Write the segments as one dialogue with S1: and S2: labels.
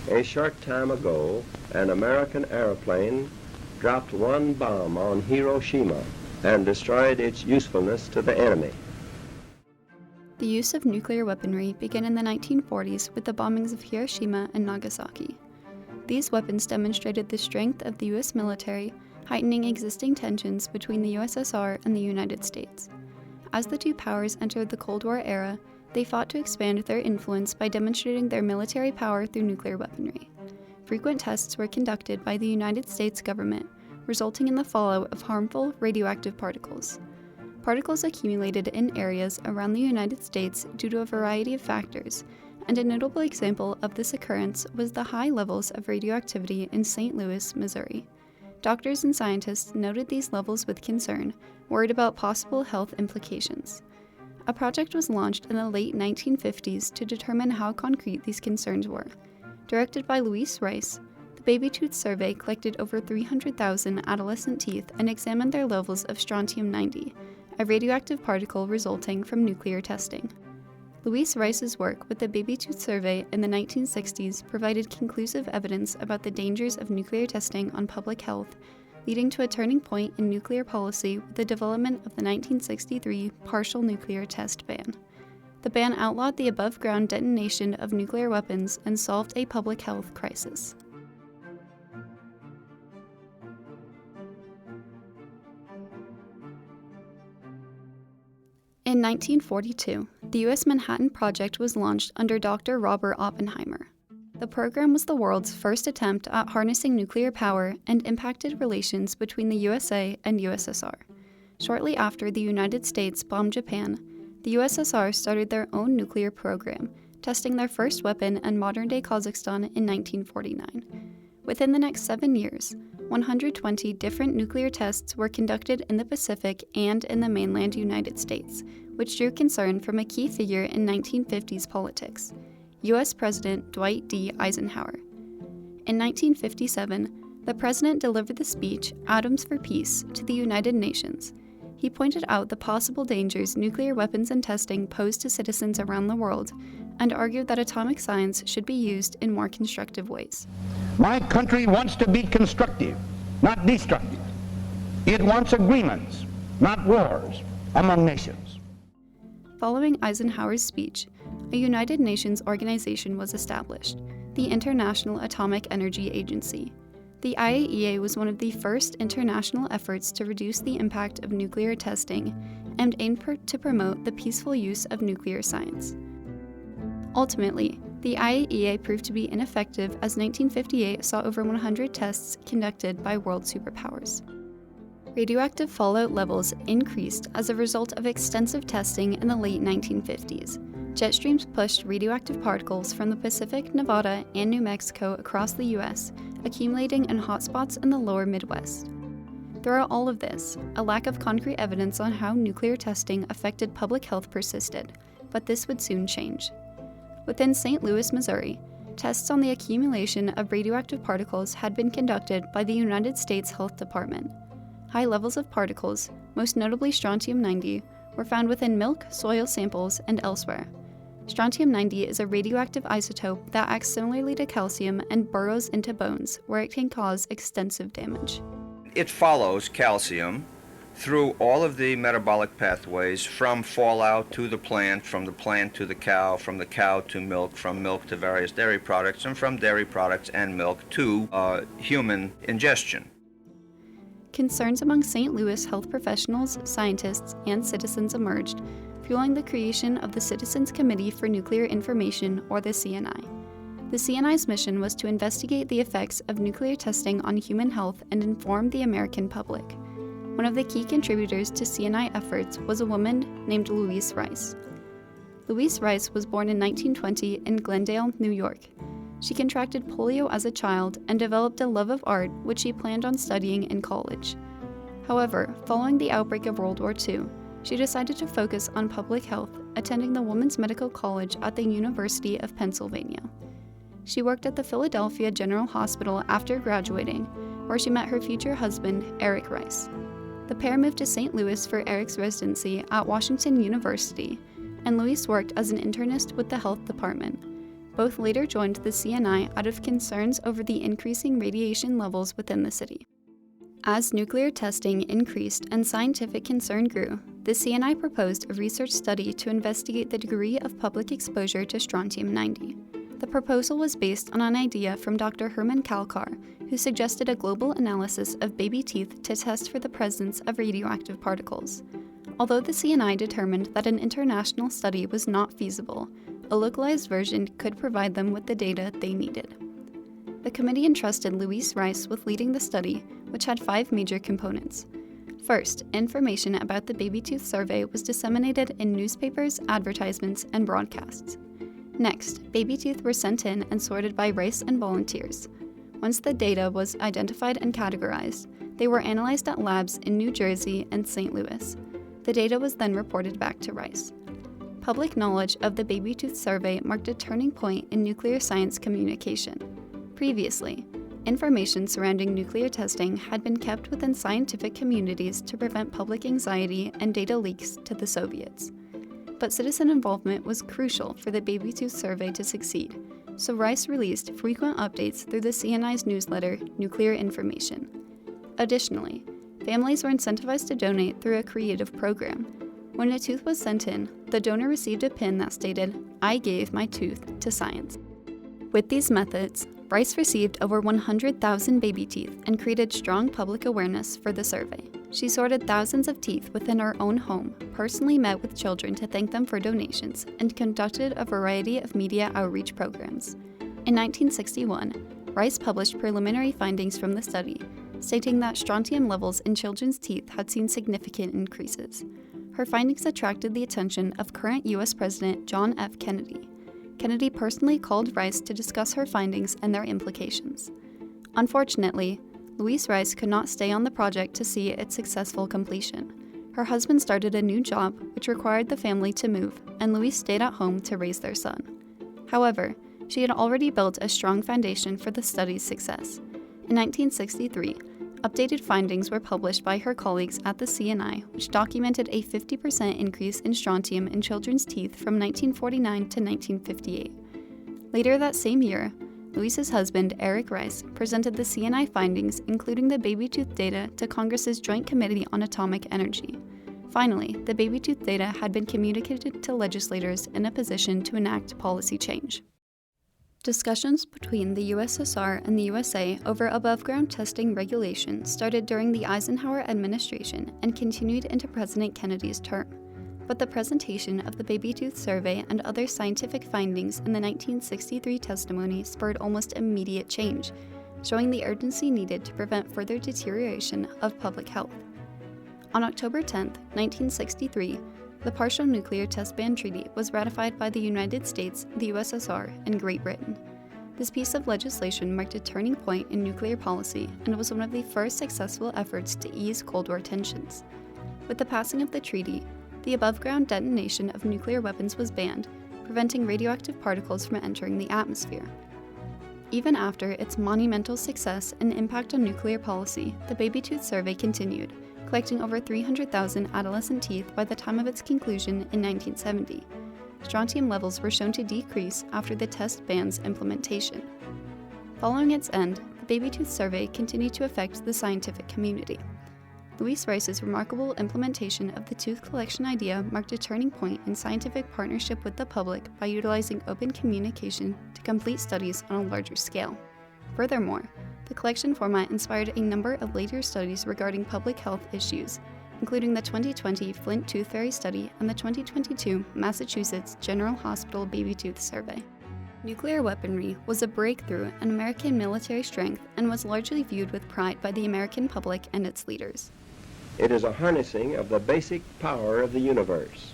S1: A short time ago, an American airplane dropped one bomb on Hiroshima and destroyed its usefulness to the enemy.
S2: The use of nuclear weaponry began in the 1940s with the bombings of Hiroshima and Nagasaki. These weapons demonstrated the strength of the U.S. military, heightening existing tensions between the USSR and the United States. As the two powers entered the Cold War era, they fought to expand their influence by demonstrating their military power through nuclear weaponry. Frequent tests were conducted by the United States government, resulting in the fallout of harmful radioactive particles. Particles accumulated in areas around the United States due to a variety of factors, and a notable example of this occurrence was the high levels of radioactivity in St. Louis, Missouri. Doctors and scientists noted these levels with concern, worried about possible health implications. A project was launched in the late 1950s to determine how concrete these concerns were. Directed by Louise Reiss, the Baby Tooth Survey collected over 300,000 adolescent teeth and examined their levels of strontium-90, a radioactive particle resulting from nuclear testing. Louise Reiss's work with the Baby Tooth Survey in the 1960s provided conclusive evidence about the dangers of nuclear testing on public health, leading to a turning point in nuclear policy with the development of the 1963 partial nuclear test ban. The ban outlawed the above-ground detonation of nuclear weapons and solved a public health crisis. In 1942, the U.S. Manhattan Project was launched under Dr. Robert Oppenheimer. The program was the world's first attempt at harnessing nuclear power and impacted relations between the USA and USSR. Shortly after the United States bombed Japan, the USSR started their own nuclear program, testing their first weapon in modern-day Kazakhstan in 1949. Within the next 7 years, 120 different nuclear tests were conducted in the Pacific and in the mainland United States, which drew concern from a key figure in 1950s politics, U.S. President Dwight D. Eisenhower. In 1957, the president delivered the speech, Atoms for Peace, to the United Nations. He pointed out the possible dangers nuclear weapons and testing pose to citizens around the world, and argued that atomic science should be used in more constructive ways.
S3: My country wants to be constructive, not destructive. It wants agreements, not wars, among nations.
S2: Following Eisenhower's speech, a United Nations organization was established, the International Atomic Energy Agency. The IAEA was one of the first international efforts to reduce the impact of nuclear testing and aimed to promote the peaceful use of nuclear science. Ultimately, the IAEA proved to be ineffective as 1958 saw over 100 tests conducted by world superpowers. Radioactive fallout levels increased as a result of extensive testing in the late 1950s. Jet streams pushed radioactive particles from the Pacific, Nevada, and New Mexico across the U.S., accumulating in hotspots in the lower Midwest. Throughout all of this, a lack of concrete evidence on how nuclear testing affected public health persisted, but this would soon change. Within St. Louis, Missouri, tests on the accumulation of radioactive particles had been conducted by the United States Health Department. High levels of particles, most notably strontium-90, were found within milk, soil samples, and elsewhere. Strontium-90 is a radioactive isotope that acts similarly to calcium and burrows into bones, where it can cause extensive damage.
S4: It follows calcium through all of the metabolic pathways from fallout to the plant, from the plant to the cow, from the cow to milk, from milk to various dairy products, and from dairy products and milk to human ingestion.
S2: Concerns among St. Louis health professionals, scientists, and citizens emerged, fueling the creation of the Citizens Committee for Nuclear Information, or the CNI. The CNI's mission was to investigate the effects of nuclear testing on human health and inform the American public. One of the key contributors to CNI efforts was a woman named Louise Reiss. Louise Reiss was born in 1920 in Glendale, New York. She contracted polio as a child and developed a love of art, which she planned on studying in college. However, following the outbreak of World War II, she decided to focus on public health, attending the Women's Medical College at the University of Pennsylvania. She worked at the Philadelphia General Hospital after graduating, where she met her future husband, Eric Reiss. The pair moved to St. Louis for Eric's residency at Washington University, and Louise worked as an internist with the health department. Both later joined the CNI out of concerns over the increasing radiation levels within the city. As nuclear testing increased and scientific concern grew, the CNI proposed a research study to investigate the degree of public exposure to strontium-90. The proposal was based on an idea from Dr. Herman Kalkar, who suggested a global analysis of baby teeth to test for the presence of radioactive particles. Although the CNI determined that an international study was not feasible, a localized version could provide them with the data they needed. The committee entrusted Louise Reiss with leading the study, which had 5 major components. First, information about the baby tooth survey was disseminated in newspapers, advertisements, and broadcasts. Next, baby teeth were sent in and sorted by Reiss and volunteers. Once the data was identified and categorized, they were analyzed at labs in New Jersey and St. Louis. The data was then reported back to Reiss. Public knowledge of the baby tooth survey marked a turning point in nuclear science communication. Previously, information surrounding nuclear testing had been kept within scientific communities to prevent public anxiety and data leaks to the Soviets. But citizen involvement was crucial for the baby tooth survey to succeed, so Reiss released frequent updates through the CNI's newsletter, Nuclear Information. Additionally, families were incentivized to donate through a creative program. When a tooth was sent in, the donor received a pin that stated, "I gave my tooth to science." With these methods, Reiss received over 100,000 baby teeth and created strong public awareness for the survey. She sorted thousands of teeth within her own home, personally met with children to thank them for donations, and conducted a variety of media outreach programs. In 1961, Reiss published preliminary findings from the study, stating that strontium levels in children's teeth had seen significant increases. Her findings attracted the attention of current U.S. President John F. Kennedy. Kennedy personally called Reiss to discuss her findings and their implications. Unfortunately, Louise Reiss could not stay on the project to see its successful completion. Her husband started a new job, which required the family to move, and Louise stayed at home to raise their son. However, she had already built a strong foundation for the study's success. In 1963, updated findings were published by her colleagues at the CNI, which documented a 50% increase in strontium in children's teeth from 1949 to 1958. Later that same year, Louise's husband, Eric Reiss, presented the CNI findings, including the baby tooth data, to Congress's Joint Committee on Atomic Energy. Finally, the baby tooth data had been communicated to legislators in a position to enact policy change. Discussions between the USSR and the USA over above-ground testing regulation started during the Eisenhower administration and continued into President Kennedy's term. But the presentation of the baby tooth survey and other scientific findings in the 1963 testimony spurred almost immediate change, showing the urgency needed to prevent further deterioration of public health. On October 10, 1963, the Partial Nuclear Test Ban Treaty was ratified by the United States, the USSR, and Great Britain. This piece of legislation marked a turning point in nuclear policy and was one of the first successful efforts to ease Cold War tensions. With the passing of the treaty, the above-ground detonation of nuclear weapons was banned, preventing radioactive particles from entering the atmosphere. Even after its monumental success and impact on nuclear policy, the baby tooth survey continued, collecting over 300,000 adolescent teeth by the time of its conclusion in 1970. Strontium levels were shown to decrease after the test ban's implementation. Following its end, the baby tooth survey continued to affect the scientific community. Louise Reiss's remarkable implementation of the tooth collection idea marked a turning point in scientific partnership with the public by utilizing open communication to complete studies on a larger scale. Furthermore, the collection format inspired a number of later studies regarding public health issues, including the 2020 Flint Tooth Fairy Study and the 2022 Massachusetts General Hospital Baby Tooth Survey. Nuclear weaponry was a breakthrough in American military strength and was largely viewed with pride by the American public and its leaders.
S1: It is a harnessing of the basic power of the universe.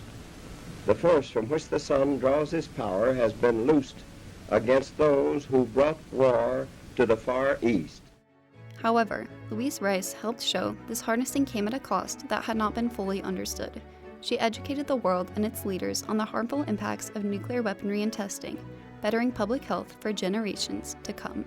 S1: The force from which the sun draws his power has been loosed against those who brought war to the Far East.
S2: However, Louise Reiss helped show this harnessing came at a cost that had not been fully understood. She educated the world and its leaders on the harmful impacts of nuclear weaponry and testing, bettering public health for generations to come.